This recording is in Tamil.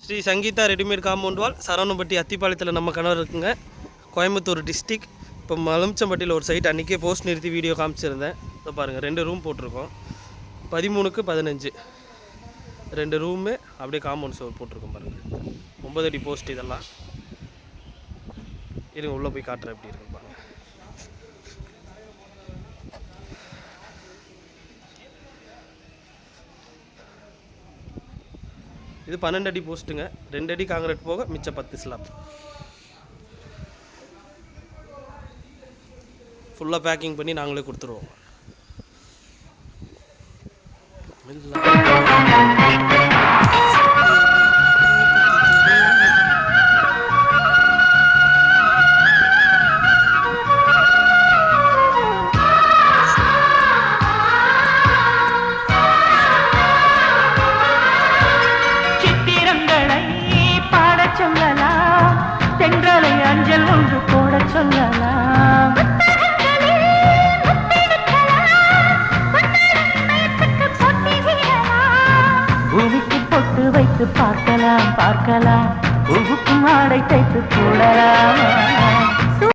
Sri Sangeetha readymade compound wall Saravanampatti அத்திப்பாளையத்தில் நம்ம கணவர் இருக்குங்க. கோயம்புத்தூர் டிஸ்ட்ரிக். இப்போ மலுமிச்சம்பட்டியில் ஒரு சைட் அன்றைக்கே போஸ்ட் நிறுத்தி வீடியோ காமிச்சிருந்தேன். இப்போ பாருங்கள் 2 ரூம் போட்டிருக்கோம். 13க்கு 15 2 ரூமு அப்படியே காம்பவுண்ட் சுவர் போட்டிருக்கோம் பாருங்கள். 9 அடி போஸ்ட் இதெல்லாம். இருங்க உள்ளே போய் காட்டுறேன் எப்படி இருக்குன்னு பாருங்கள். இது 12 அடி போஸ்ட்டுங்க. 2 அடி காங்கிரீட் போக மிச்சம் 10 ஸ்லாப். ஃபுல்லாக பேக்கிங் பண்ணி நாங்களே கொடுத்துருவோம். தென்றலை அஞ்சல் ஒன்று போட சொல்லலாம். பூமிக்கு பொட்டு வைத்து பார்க்கலாம் பார்க்கலாம். பூவுக்கும் ஆடை தைத்து போடலாம்.